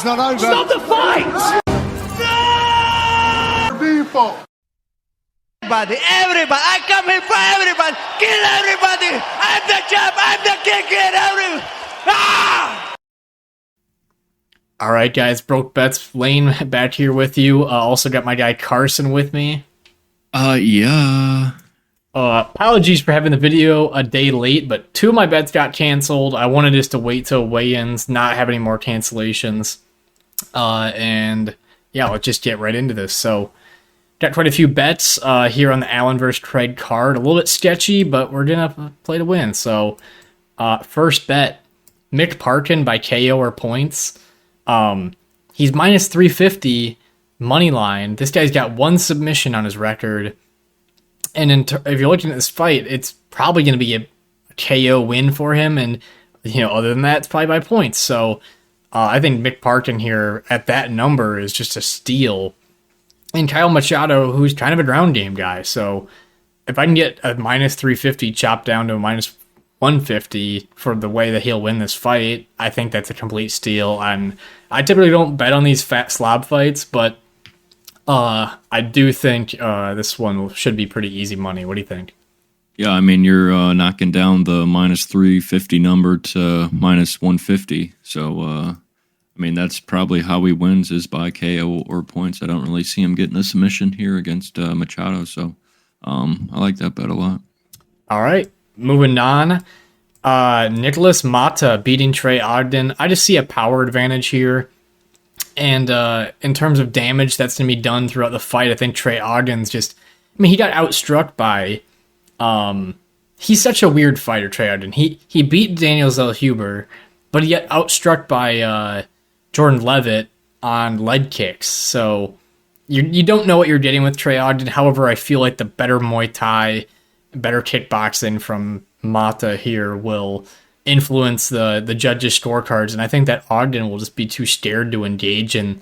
fight's not over. Stop the fight! People. Everybody, I come here for everybody. Kill everybody. I'm the champ. I'm the king. Kill everybody. Ah! All right, guys. Broke Bets Lane back here with you. Also got my guy Carson with me. Yeah. Apologies for having the video a day late, but 2 of my bets got canceled. I wanted just to wait till weigh-ins, not have any more cancellations. And yeah, let's just get right into this. So, got quite a few bets here on the Allen vs. Craig card. A little bit sketchy, but we're gonna play to win. So, first bet, Mick Parkinson by KO or points. He's minus 350 money line. This guy's got 1 submission on his record. And if you're looking at this fight, it's probably going to be a KO win for him. And, other than that, it's probably by points. So I think Mick Parkinson here at that number is just a steal. And Kyle Machado, who's kind of a ground game guy. So if I can get a minus 350 chopped down to a minus 150 for the way that he'll win this fight, I think that's a complete steal. And I typically don't bet on these fat slob fights, but I do think this one should be pretty easy money. What do you think? Yeah, I mean, you're knocking down the minus 350 number to minus 150. So, I mean, that's probably how he wins is by KO or points. I don't really see him getting a submission here against Machado. So, I like that bet a lot. All right, moving on. Nicholas Mata beating Trey Ogden. I just see a power advantage here. And in terms of damage that's going to be done throughout the fight, I think Trey Ogden's he got outstruck by... he's such a weird fighter, Trey Ogden. He beat Daniel Zellhuber, but he got outstruck by Jordan Levitt on leg kicks. So you don't know what you're getting with Trey Ogden. However, I feel like the better Muay Thai, better kickboxing from Mata here will influence the judges' scorecards, and I think that Ogden will just be too scared to engage in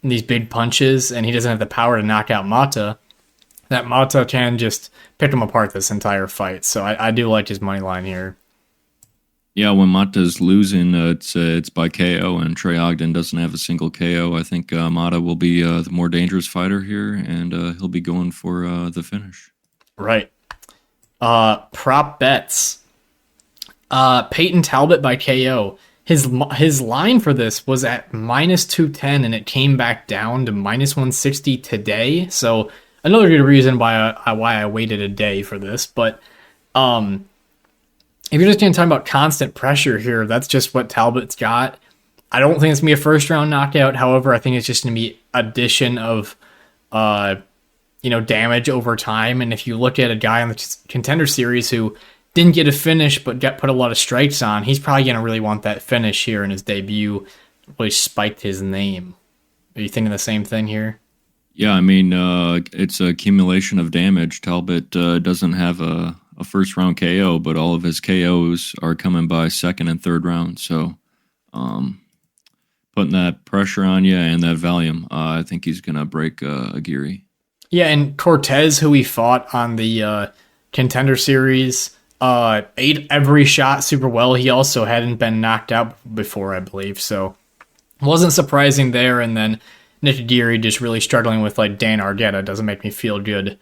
these big punches, and he doesn't have the power to knock out Mata. That Mata can just pick him apart this entire fight, so I do like his money line here. Yeah, when Mata's losing, it's by KO, and Trey Ogden doesn't have a single KO. I think Mata will be the more dangerous fighter here, and he'll be going for the finish. Right. Prop bets. Payton Talbot by KO. His line for this was at minus 210, and it came back down to minus 160 today. So another good reason why I waited a day for this. But if you're just going to talk about constant pressure here, that's just what Talbot's got. I don't think it's going to be a first-round knockout. However, I think it's just going to be addition of damage over time. And if you look at a guy on the Contender Series who didn't get a finish, but got put a lot of strikes on, he's probably going to really want that finish here in his debut. Really spiked his name. Are you thinking the same thing here? Yeah, I mean, it's an accumulation of damage. Talbot doesn't have a first-round KO, but all of his KOs are coming by second and third round. So putting that pressure on you and that volume, I think he's going to break Aguirre. Yeah, and Cortez, who he fought on the Contender Series, ate every shot super well. He also hadn't been knocked out before, I believe, so wasn't surprising there. And then Nick Aguirre just really struggling with Dan Argueta doesn't make me feel good. It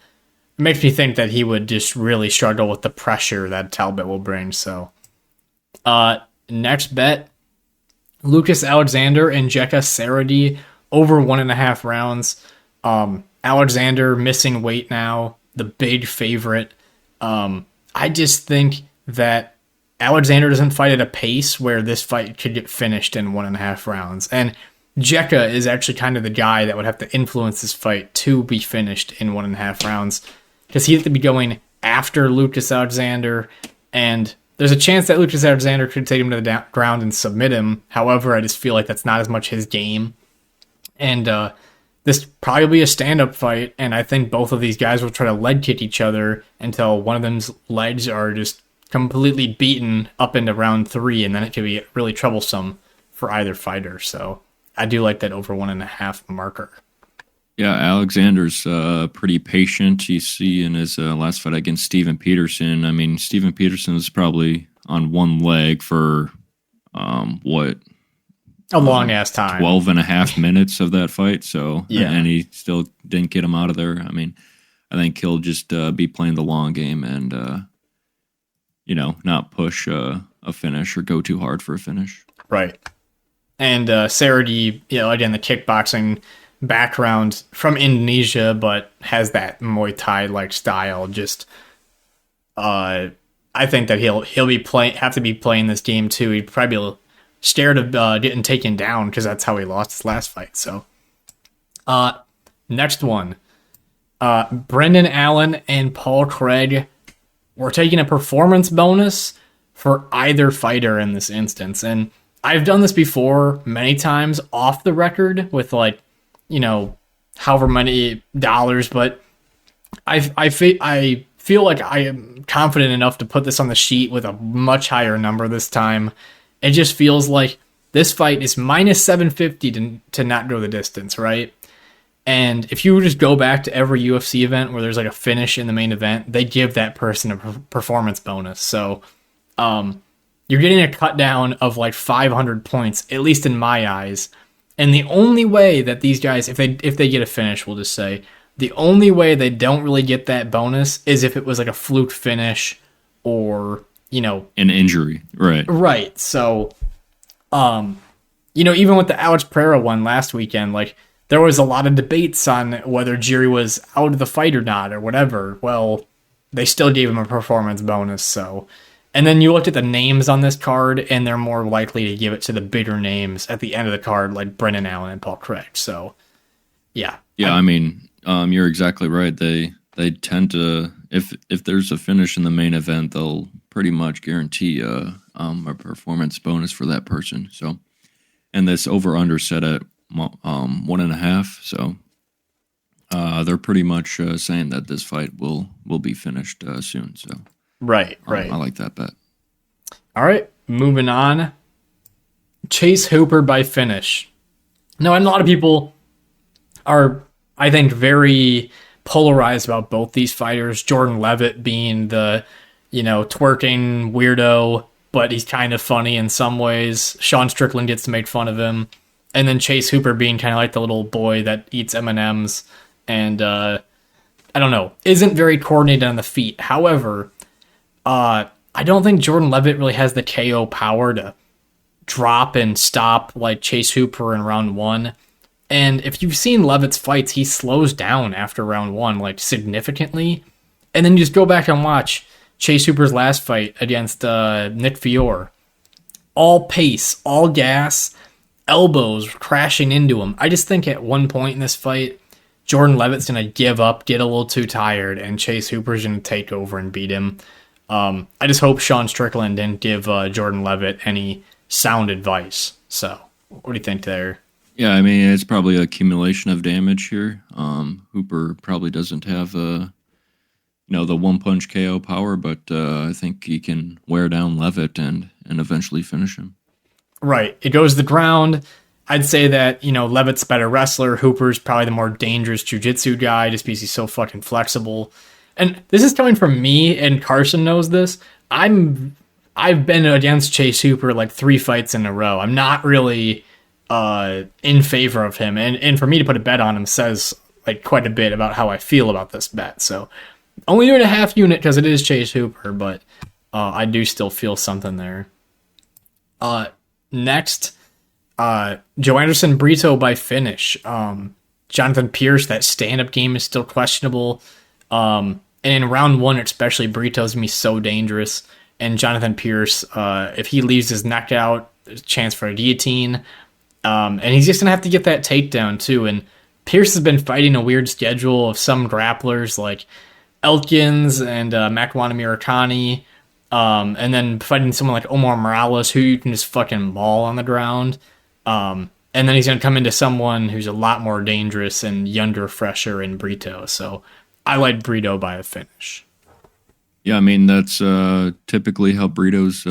makes me think that he would just really struggle with the pressure that Talbot will bring. So next bet, Lucas Alexander and Jekka Saradi over 1.5 rounds. Alexander missing weight now, the big favorite. I just think that Alexander doesn't fight at a pace where this fight could get finished in 1.5 rounds. And Jekka is actually kind of the guy that would have to influence this fight to be finished in 1.5 rounds, because he'd have to be going after Lucas Alexander, and there's a chance that Lucas Alexander could take him to the ground and submit him. However, I just feel like that's not as much his game. And this probably be a stand-up fight, and I think both of these guys will try to leg kick each other until one of them's legs are just completely beaten up into round 3, and then it could be really troublesome for either fighter. So I do like that over 1.5 marker. Yeah, Alexander's pretty patient. You see in his last fight against Steven Peterson. I mean, Steven Peterson was probably on one leg for, a long ass time, 12 and a half minutes of that fight. So, Yeah. and he still didn't get him out of there. I mean, I think he'll just be playing the long game and, not push a finish or go too hard for a finish. Right. And Saradi, again, the kickboxing background from Indonesia, but has that Muay Thai like style. Just, I think that he'll have to be playing this game too. He'd probably be scared of getting taken down because that's how he lost his last fight. So, next one, Brendan Allen and Paul Craig. We're taking a performance bonus for either fighter in this instance. And I've done this before many times off the record with however many dollars, but I feel like I am confident enough to put this on the sheet with a much higher number this time. It just feels like this fight is minus 750 to not go the distance, right? And if you just go back to every UFC event where there's like a finish in the main event, they give that person a performance bonus. So you're getting a cut down of like 500 points, at least in my eyes. And the only way that these guys, if they get a finish, we'll just say, the only way they don't really get that bonus is if it was like a fluke finish or, an injury. Right. Right. So, even with the Alex Pereira one last weekend, like, there was a lot of debates on whether Jiri was out of the fight or not or whatever. Well, they still gave him a performance bonus. So, and then you looked at the names on this card, and they're more likely to give it to the bigger names at the end of the card, like Brendan Allen and Paul Craig. So, yeah. Yeah, I mean, you're exactly right. They tend to, if there's a finish in the main event, they'll pretty much guarantee a performance bonus for that person. So, and this over/under set at 1.5. So they're pretty much saying that this fight will be finished soon. So right. I like that bet. All right, moving on. Chase Hooper by finish. Now, and a lot of people are, I think, very polarized about both these fighters. Jordan Leavitt being the, twerking weirdo, but he's kind of funny in some ways. Sean Strickland gets to make fun of him. And then Chase Hooper being kind of like the little boy that eats M&Ms and, I don't know, isn't very coordinated on the feet. However, I don't think Jordan Leavitt really has the KO power to drop and stop like Chase Hooper in round one. And if you've seen Leavitt's fights, he slows down after round one, like significantly. And then you just go back and watch Chase Hooper's last fight against Nick Fiore. All pace, all gas, elbows crashing into him. I just think at one point in this fight, Jordan Leavitt's going to give up, get a little too tired, and Chase Hooper's going to take over and beat him. I just hope Sean Strickland didn't give Jordan Leavitt any sound advice. So, what do you think there? Yeah, I mean, it's probably an accumulation of damage here. Hooper probably doesn't have the one-punch KO power, but I think he can wear down Leavitt and eventually finish him. Right. It goes to the ground. I'd say that, Leavitt's a better wrestler. Hooper's probably the more dangerous jiu-jitsu guy just because he's so fucking flexible. And this is coming from me, and Carson knows this. I've been against Chase Hooper like 3 fights in a row. I'm not really in favor of him. And for me to put a bet on him says like quite a bit about how I feel about this bet. So only doing a half unit because it is Chase Hooper, but I do still feel something there. Next, Joe Anderson Brito by finish. Jonathan Pierce, that stand-up game is still questionable. And in round one, especially, Brito's going to be so dangerous. And Jonathan Pierce, if he leaves his neck out, there's a chance for a guillotine. And he's just going to have to get that takedown, too. And Pierce has been fighting a weird schedule of some grapplers like Elkins and Makwan Murakami. And then fighting someone like Omar Morales, who you can just fucking maul on the ground. And then he's going to come into someone who's a lot more dangerous and younger, fresher in Brito. So I like Brito by a finish. Yeah, I mean, that's typically how Brito's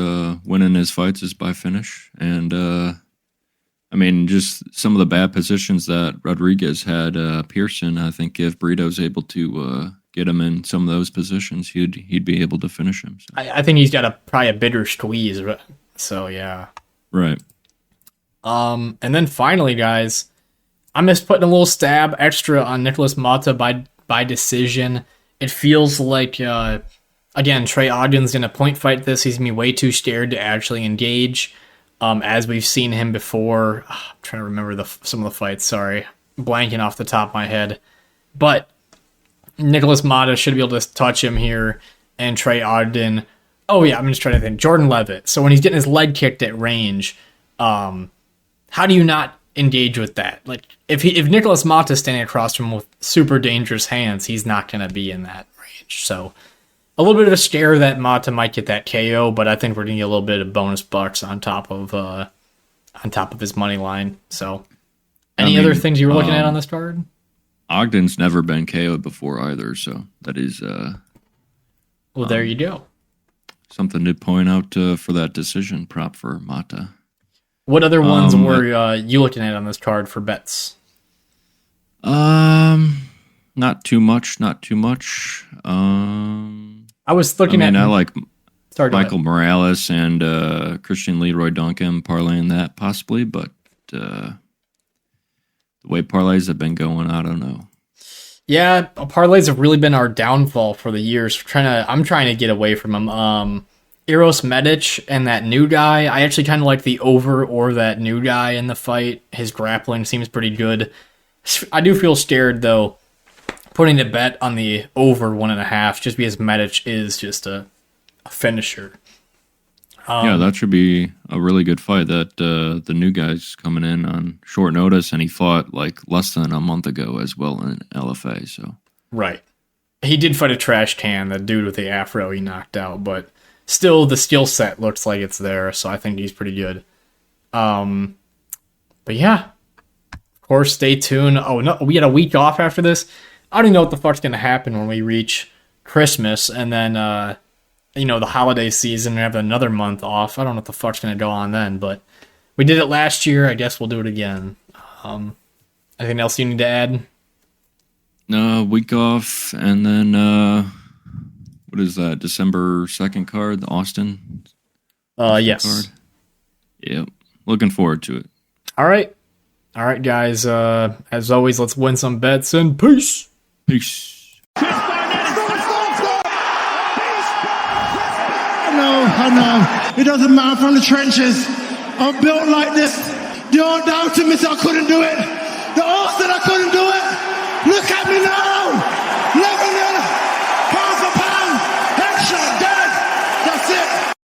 winning his fights is by finish. And, I mean, just some of the bad positions that Rodriguez had Pearson, I think if Brito's able to get him in some of those positions, he'd be able to finish him. So. I think he's got probably a bitter squeeze. So, yeah. Right. And then finally, guys, I'm just putting a little stab extra on Nicholas Mata by decision. It feels like, again, Trey Ogden's going to point fight this. He's going to be way too scared to actually engage, as we've seen him before. I'm trying to remember some of the fights, sorry. Blanking off the top of my head. But Nicholas Mata should be able to touch him here, and Trey Ogden... Oh, yeah, I'm just trying to think. Jordan Levitt. So when he's getting his leg kicked at range, how do you not engage with that? Like, if Nicholas Mata is standing across from him with super dangerous hands, he's not going to be in that range. So a little bit of a scare that Mata might get that KO, but I think we're going to get a little bit of bonus bucks on top of his money line. So any other things you were looking at on this card? Ogden's never been KO'd before either, so that is well, there you go. Something to point out for that decision prop for Mata. What other ones were you looking at on this card for bets? Not too much. I was looking I like Michael Morales and Christian Leroy Duncan parlaying that possibly, but the way parlays have been going, I don't know. Yeah, parlays have really been our downfall for the years. I'm trying to get away from them. Eros Medic and that new guy, I actually kind of like the over or that new guy in the fight. His grappling seems pretty good. I do feel scared, though, putting a bet on the over 1.5, just because Medic is just a finisher. Yeah, that should be a really good fight. That the new guy's coming in on short notice, and he fought like less than a month ago as well in LFA. So right, he did fight a trash can. The dude with the afro he knocked out, but still the skill set looks like it's there. So I think he's pretty good. But yeah, of course, stay tuned. Oh no, we had a week off after this. I don't even know what the fuck's gonna happen when we reach Christmas, and then the holiday season and have another month off. I don't know what the fuck's going to go on then, but we did it last year. I guess we'll do it again. Anything else you need to add? No, week off, and then what is that? December 2nd card, the Austin? Yes. Card? Yep. Looking forward to it. All right, guys. As always, let's win some bets and peace. Peace. I know. It doesn't matter from the trenches. I'm built like this. The old doubted me said I couldn't do it. The old said I couldn't do it. Look at me now. 11-0.